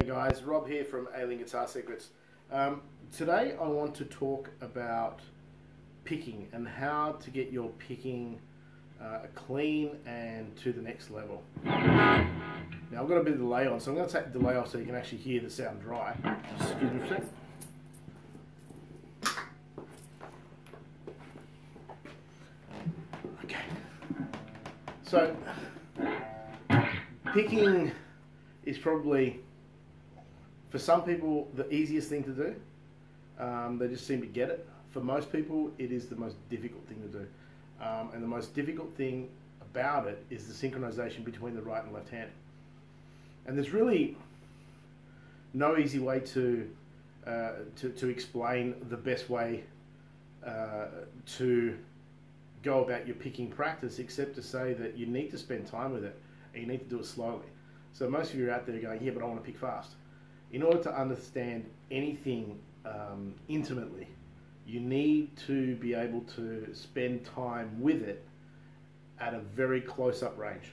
guys, Rob here from Alien Guitar Secrets. Today I want to talk about picking and how to get your picking clean and to the next level. Now I've got a bit of delay on, so I'm going to take the delay off so you can actually hear the sound dry. Excuse me for a sec. Okay. So, picking is probably, for some people, the easiest thing to do. They just seem to get it. For most people, it is the most difficult thing to do. And the most difficult thing about it is the synchronization between the right and left hand. And there's really no easy way to explain the best way to go about your picking practice, except to say that you need to spend time with it and you need to do it slowly. So most of you are out there going, yeah, but I want to pick fast. In order to understand anything intimately, you need to be able to spend time with it at a very close-up range.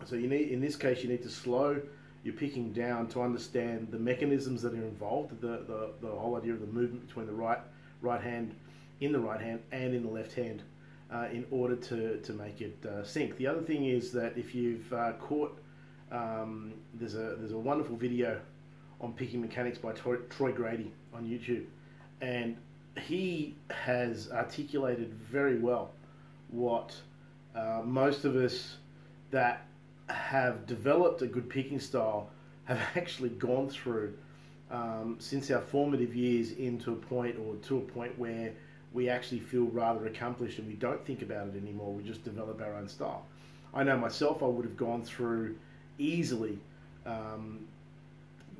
So you need, in this case, you need to slow your picking down to understand the mechanisms that are involved, the whole idea of the movement between the right hand in the right hand and in the left hand, in order to make it sync. The other thing is that if you've caught, there's a wonderful video on picking mechanics by Troy Grady on YouTube, and he has articulated very well what most of us that have developed a good picking style have actually gone through since our formative years into a point, or to a point where we actually feel rather accomplished and we don't think about it anymore. We just develop our own style. I know myself, I would have gone through easily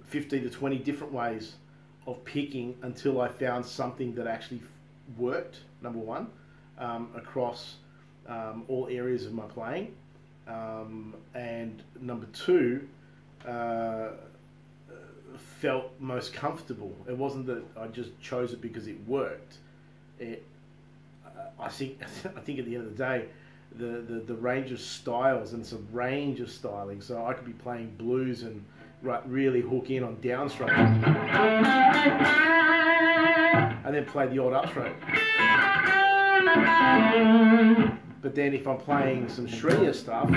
15 to 20 different ways of picking until I found something that actually worked, number one, across all areas of my playing, and number two, felt most comfortable. It wasn't that I just chose it because it worked. I think at the end of the day, the range of styles, and it's a range of styling. So I could be playing blues and really hook in on downstroke, and then play the odd upstroke. But then if I'm playing some shreddier stuff,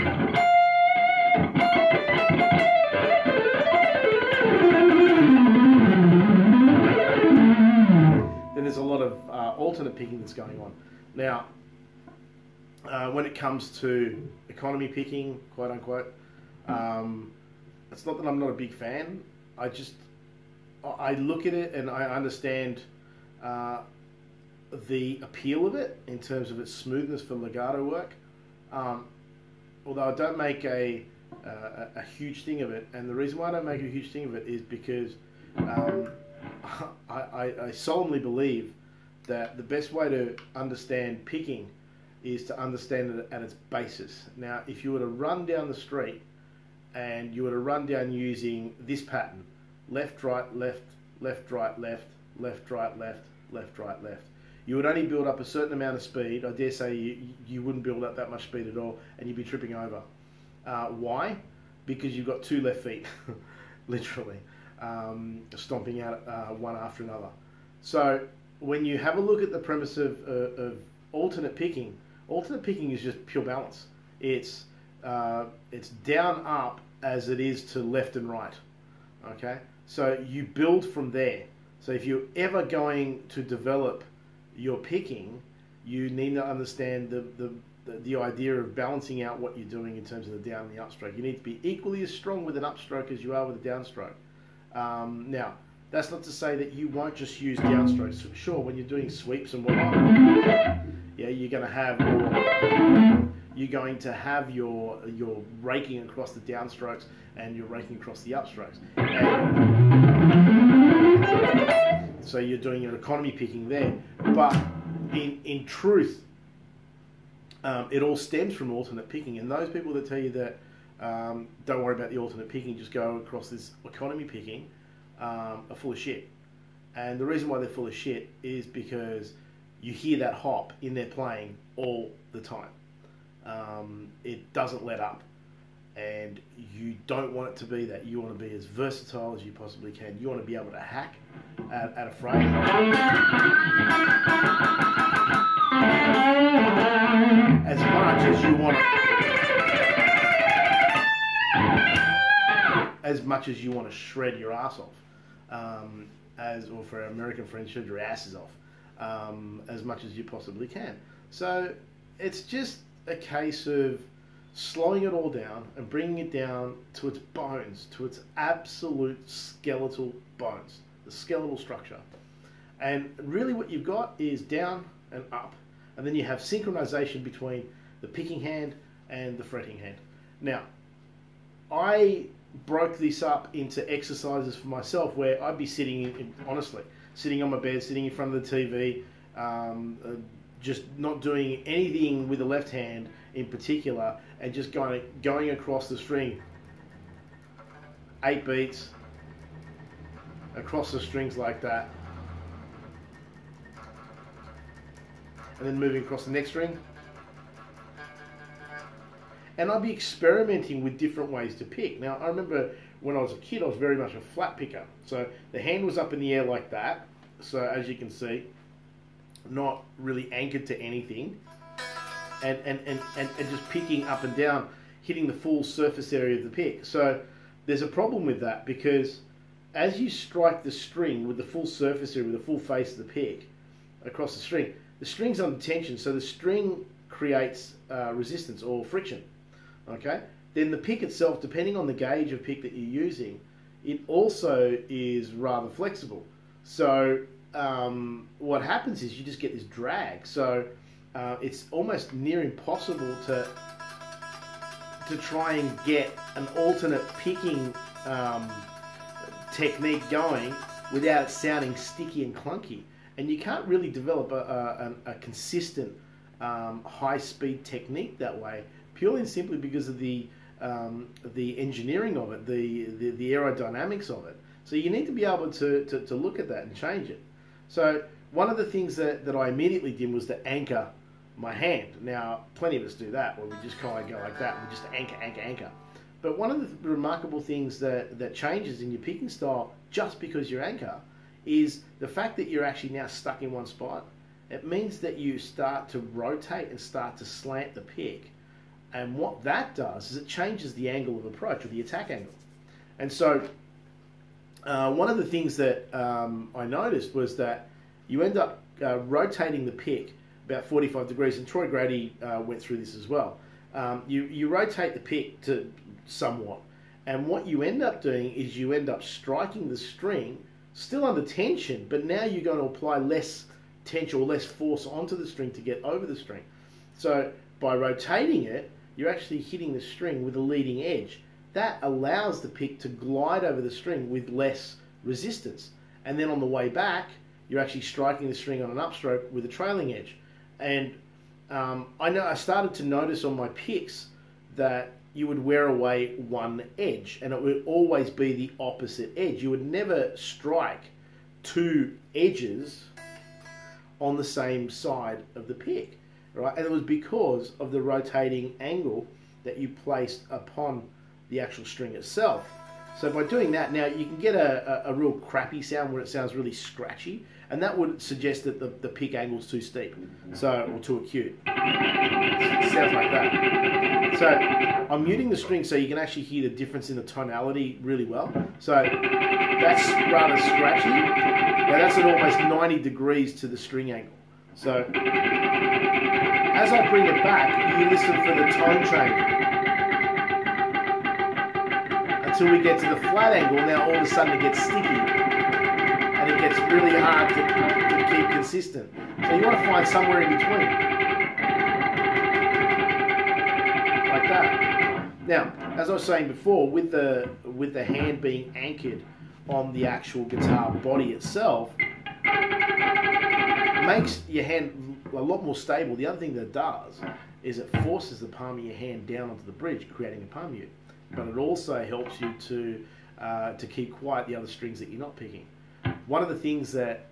then there's a lot of alternate picking that's going on. Now, when it comes to economy picking, quote unquote, it's not that I'm not a big fan. I look at it and I understand the appeal of it in terms of its smoothness for legato work. Although I don't make a huge thing of it, and the reason why I don't make a huge thing of it is because I solemnly believe that the best way to understand picking is to understand it at its basis. Now, if you were to run down the street and you were to run down using this pattern, left, right, left, left, right, left, left, right, left, left, right, left, you would only build up a certain amount of speed. I dare say you wouldn't build up that much speed at all, and you'd be tripping over. Why? Because you've got two left feet, literally, stomping out one after another. So when you have a look at the premise of alternate picking is just pure balance. It's down up as it is to left and right. Okay, so you build from there. So if you're ever going to develop your picking, you need to understand the idea of balancing out what you're doing in terms of the down and the upstroke. You need to be equally as strong with an upstroke as you are with a downstroke. Now, that's not to say that you won't just use downstrokes. Sure, when you're doing sweeps and whatnot, yeah, you're going to have your raking across the downstrokes and you're raking across the upstrokes. So you're doing your economy picking there, but in truth, it all stems from alternate picking. And those people that tell you that don't worry about the alternate picking, just go across this economy picking, are full of shit. And the reason why they're full of shit is because you hear that hop in their playing all the time. It doesn't let up. and you don't want it to be that. You want to be as versatile as you possibly can. You want to be able to hack at a frame as much as you want to shred your ass off, or for our American friends, shred your asses off, as much as you possibly can. So it's just a case of slowing it all down and bringing it down to its bones, to its absolute skeletal bones, the skeletal structure. And really what you've got is down and up, and then you have synchronization between the picking hand and the fretting hand. Now, I broke this up into exercises for myself where I'd be sitting, honestly, sitting on my bed, sitting in front of the TV, just not doing anything with the left hand in particular, and just going across the string, 8 beats across the strings like that, and then moving across the next string. And I'd be experimenting with different ways to pick. Now, I remember when I was a kid, I was very much a flat picker. So the hand was up in the air like that. So as you can see, not really anchored to anything. And just picking up and down, hitting the full surface area of the pick. So there's a problem with that, because as you strike the string with the full surface area, with the full face of the pick across the string's under tension, so the string creates resistance or friction. Okay, then the pick itself, depending on the gauge of pick that you're using, it also is rather flexible. So what happens is you just get this drag. So it's almost near impossible to try and get an alternate picking technique going without it sounding sticky and clunky. And you can't really develop a consistent high-speed technique that way, purely and simply because of the engineering of it, the aerodynamics of it. So you need to be able to look at that and change it. So one of the things that I immediately did was to anchor my hand. Now, plenty of us do that, where we just kind of go like that, and we just anchor. But one of the remarkable things that changes in your picking style just because you anchor is the fact that you're actually now stuck in one spot. It means that you start to rotate and start to slant the pick. And what that does is it changes the angle of approach, or the attack angle. And so one of the things that I noticed was that you end up rotating the pick about 45 degrees, and Troy Grady went through this as well. You rotate the pick to somewhat, and what you end up doing is you end up striking the string still under tension, but now you're going to apply less tension or less force onto the string to get over the string. So by rotating it, you're actually hitting the string with a leading edge. That allows the pick to glide over the string with less resistance. And then on the way back, you're actually striking the string on an upstroke with a trailing edge. And I started to notice on my picks that you would wear away one edge, and it would always be the opposite edge. You would never strike two edges on the same side of the pick, right? And it was because of the rotating angle that you placed upon the actual string itself. So by doing that, now you can get a real crappy sound where it sounds really scratchy, and that would suggest that the pick angle is too steep, or too acute. It sounds like that. So I'm muting the string so you can actually hear the difference in the tonality really well. So that's rather scratchy. Now that's at almost 90 degrees to the string angle. So as I bring it back, you listen for the tone change until we get to the flat angle. Now all of a sudden it gets sticky and it gets really hard to keep consistent. So you want to find somewhere in between, like that. Now, as I was saying before, with the hand being anchored on the actual guitar body itself, it makes your hand a lot more stable. The other thing that it does is it forces the palm of your hand down onto the bridge, creating a palm mute. But it also helps you to keep quiet the other strings that you're not picking. One of the things that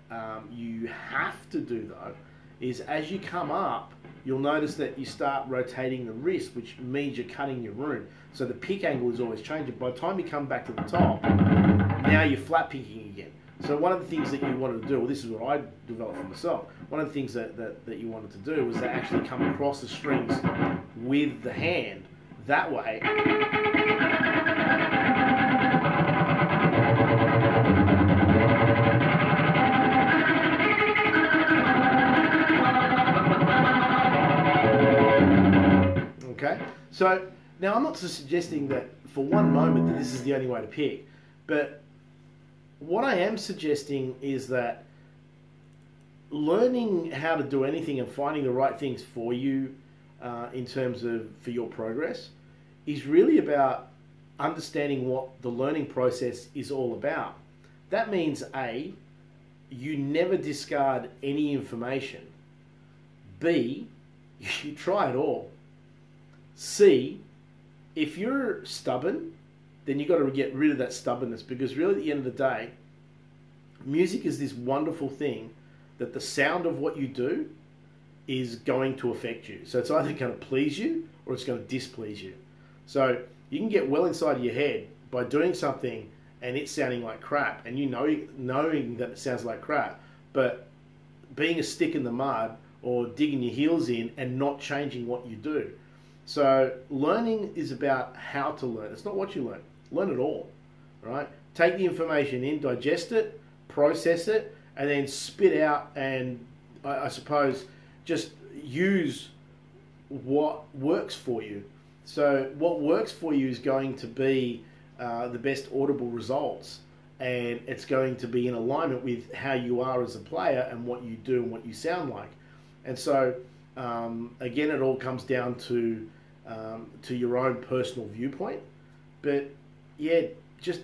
you have to do, though, is as you come up, you'll notice that you start rotating the wrist, which means you're cutting your rune. So the pick angle is always changing. By the time you come back to the top, now you're flat picking again. So one of the things that you wanted to do, well, this is what I developed for myself, one of the things that you wanted to do was to actually come across the strings with the hand. That way, okay? So now I'm not suggesting that for one moment that this is the only way to pick, but what I am suggesting is that learning how to do anything and finding the right things for you in terms of for your progress is really about understanding what the learning process is all about. That means A, you never discard any information. B, you try it all. C, if you're stubborn, then you've got to get rid of that stubbornness, because really at the end of the day, music is this wonderful thing that the sound of what you do is going to affect you. So it's either going to please you or it's going to displease you. So you can get well inside your head by doing something and it sounding like crap, and you knowing that it sounds like crap, but being a stick in the mud or digging your heels in and not changing what you do. So learning is about how to learn. It's not what you learn. Learn it all, right? Take the information in, digest it, process it, and then spit out and, I suppose, just use what works for you. So what works for you is going to be the best audible results, and it's going to be in alignment with how you are as a player and what you do and what you sound like. And so, again, it all comes down to your own personal viewpoint. But yeah, just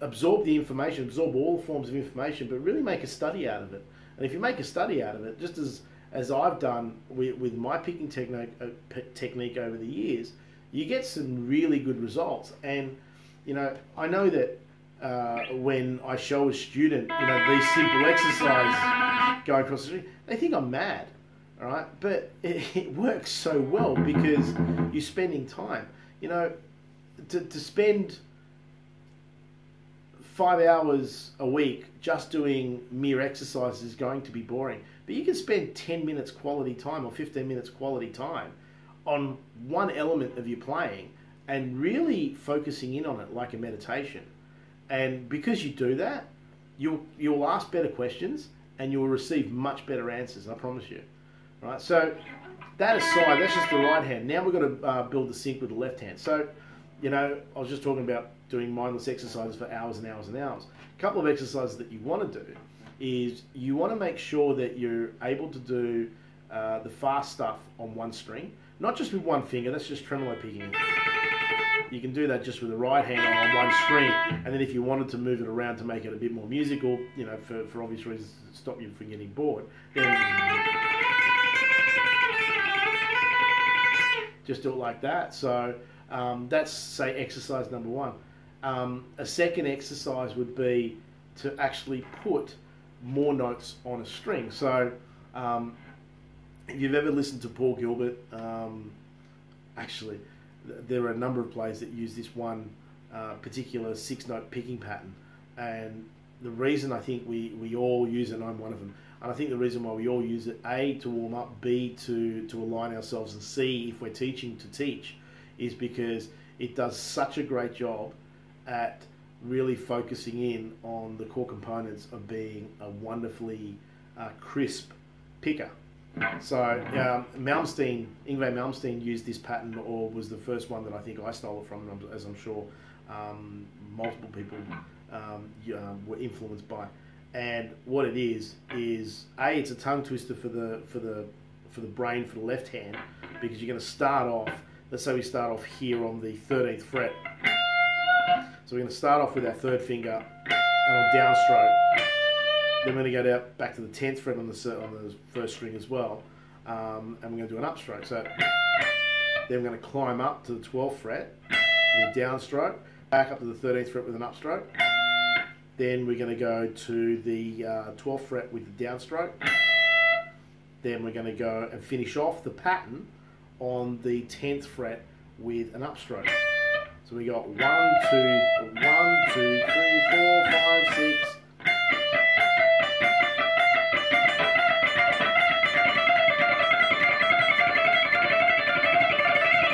absorb the information, absorb all forms of information, but really make a study out of it. And if you make a study out of it, just as I've done with my picking technique over the years, you get some really good results. And you know, I know that when I show a student, you know, these simple exercises going across the street, they think I'm mad. All right, but it works so well because you're spending time. You know, to spend 5 hours a week just doing mere exercises is going to be boring. But you can spend 10 minutes quality time or 15 minutes quality time on one element of your playing and really focusing in on it like a meditation. And because you do that, you'll ask better questions and you'll receive much better answers, I promise you. Right, so that aside, that's just the right hand. Now we've got to build the sync with the left hand. So, you know, I was just talking about doing mindless exercises for hours and hours and hours. A couple of exercises that you want to do is you want to make sure that you're able to do the fast stuff on one string, not just with one finger. That's just tremolo picking. You can do that just with the right hand on one string, and then if you wanted to move it around to make it a bit more musical, you know, for obvious reasons to stop you from getting bored, then just do it like that. So that's, say, exercise number one. A second exercise would be to actually put more notes on a string. So if you've ever listened to Paul Gilbert, actually there are a number of players that use this one particular 6-note picking pattern, and the reason I think we all use it, and I'm one of them, and I think the reason why we all use it, A, to warm up, B, to align ourselves, and C, if we're teaching, to teach, is because it does such a great job at really focusing in on the core components of being a wonderfully crisp picker. So Ingvar Malmsteen used this pattern, or was the first one that I think I stole it from, as I'm sure multiple people were influenced by. And what it is A, it's a tongue twister for the brain, for the left hand, because you're going to start off. Let's say we start off here on the 13th fret. So we're going to start off with our third finger and on downstroke. Then we're going to go back to the 10th fret on the first string as well, and we're going to do an upstroke. So then we're going to climb up to the 12th fret with a downstroke, back up to the 13th fret with an upstroke. Then we're going to go to the 12th fret with the downstroke. then we're going to go and finish off the pattern on the 10th fret with an upstroke. So we got 1, 2, 3, 4, 5, 6.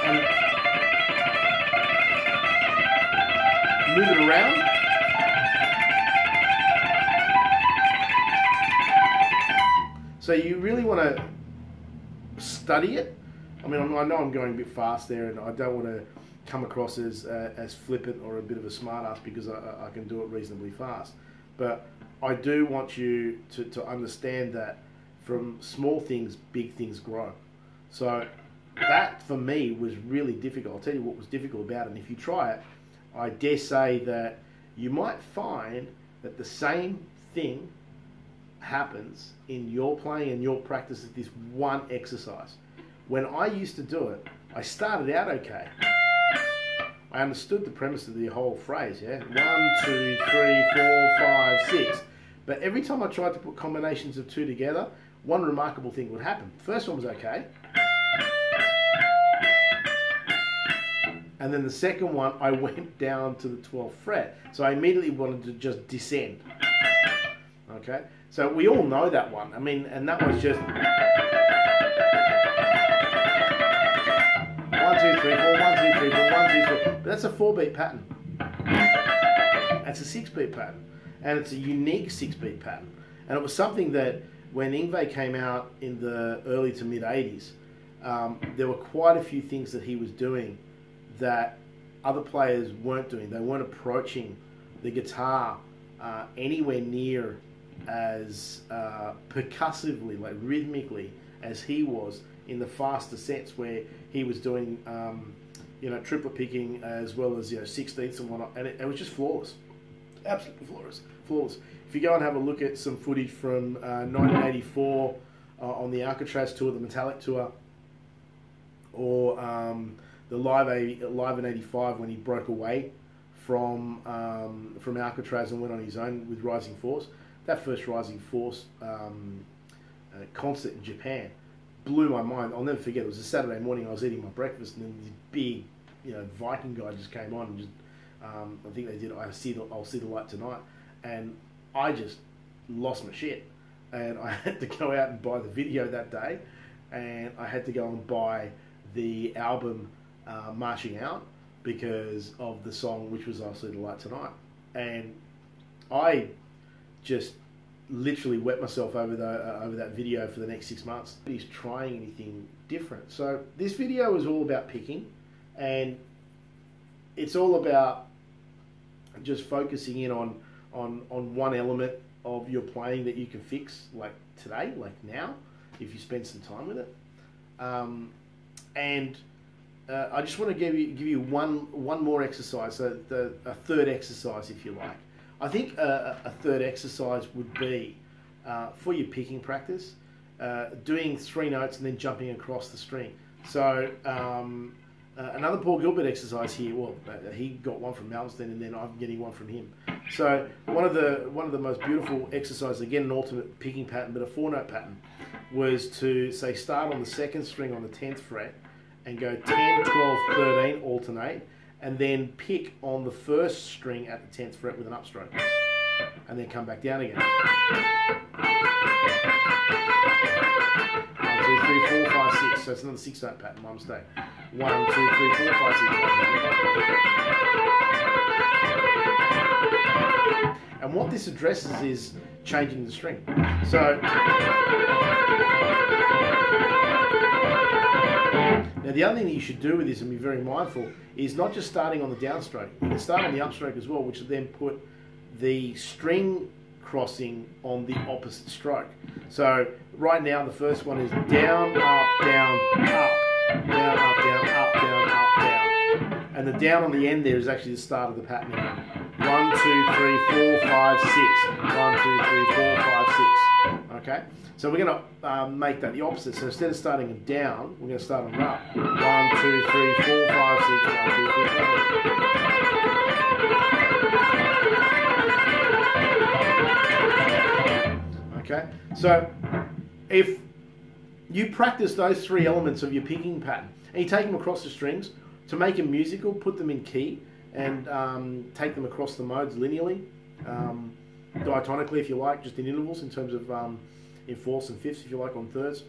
And move it around. So you really want to study it. I mean, I know I'm going a bit fast there, and I don't want to come across as flippant or a bit of a smartass because I can do it reasonably fast. But I do want you to understand that from small things, big things grow. So that for me was really difficult. I'll tell you what was difficult about it. And if you try it, I dare say that you might find that the same thing happens in your playing and your practice at this one exercise. When I used to do it, I started out okay. I understood the premise of the whole phrase, yeah? 1, 2, 3, 4, 5, 6. But every time I tried to put combinations of 2 together, one remarkable thing would happen. The first one was okay. And then the second one, I went down to the 12th fret. So I immediately wanted to just descend. Okay? So we all know that one. I mean, and that was just 1, 2, 3, 4, 1, 2, 3, 4, 1, 2, 3. But that's a 4-beat pattern. That's a 6-beat pattern. And it's a unique 6-beat pattern. And it was something that when Yngwie came out in the early to mid 80s, there were quite a few things that he was doing that other players weren't doing. They weren't approaching the guitar anywhere near as percussively, like rhythmically, as he was in the faster sets where he was doing, you know, triplet picking as well as, you know, 16ths and whatnot, and it was just flawless, absolutely flawless. If you go and have a look at some footage from 1984 on the Alcatraz tour, the Metallic tour, or the live in '85 when he broke away from Alcatraz and went on his own with Rising Force. That first Rising Force concert in Japan blew my mind. I'll never forget. It was a Saturday morning. I was eating my breakfast, and then this big, you know, Viking guy just came on and just, I think they did I'll See the Light Tonight, and I just lost my shit. And I had to go out and buy the video that day, and I had to go and buy the album Marching Out because of the song, which was I'll See the Light Tonight. And I just literally wet myself over that video for the next 6 months. He's trying anything different. So this video is all about picking, and it's all about just focusing in on one element of your playing that you can fix, like today, like now, if you spend some time with it. And I just want to give you one more exercise, so a third exercise, if you like. I think a third exercise would be, for your picking practice, doing 3 notes and then jumping across the string. So another Paul Gilbert exercise here. Well, he got one from Malmsteen, and then I'm getting one from him. So one of the most beautiful exercises, again an alternate picking pattern, but a 4-note pattern, was to say start on the 2nd string on the 10th fret and go 10, 12, 13, alternate, and then pick on the 1st string at the 10th fret with an upstroke, and then come back down again. 1, 2, 3, 4, 5, 6. So it's another 6-note pattern. My mistake. 1, 2, 3, 4, 5, 6. And what this addresses is changing the string. So now the other thing that you should do with this, and be very mindful, is not just starting on the downstroke. You can start on the upstroke as well, which will then put the string crossing on the opposite stroke. So right now the first one is down, up, down, up, down, up, down, up, down, up, down. And the down on the end there is actually the start of the pattern again. 1, 2, 3, 4, 5, 6. 1, 2, 3, 4, 5, 6. Okay? So we're going to make that the opposite. So instead of starting it down, we're going to start on up. 1, 2, 3, 4, 5, 6. 1, 2, 3, 4. Okay? So if you practice those three elements of your picking pattern, and you take them across the strings to make them musical. Put them in key and take them across the modes linearly, diatonically if you like, just in intervals in terms of in fourths and fifths if you like on thirds.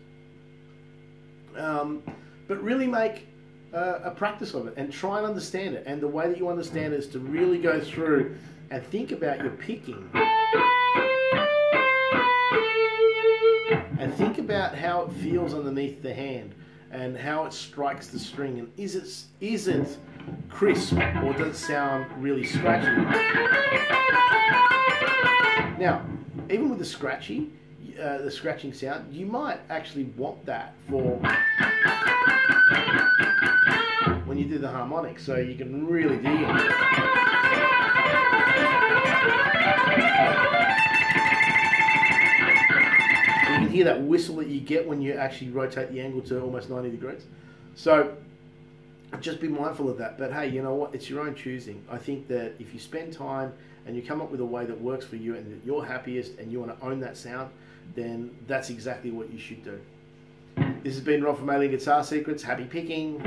But really make a practice of it and try and understand it. And the way that you understand it is to really go through and think about your picking. And think about how it feels underneath the hand and how it strikes the string. And is it crisp or does it sound really scratchy? Now, even with the scratching sound, you might actually want that for when you do the harmonic, so you can really dig it. You can hear that whistle that you get when you actually rotate the angle to almost 90 degrees. So just be mindful of that. But hey, you know what? It's your own choosing. I think that if you spend time and you come up with a way that works for you and that you're happiest and you want to own that sound, then that's exactly what you should do. This has been Rob from Alien Guitar Secrets. Happy picking.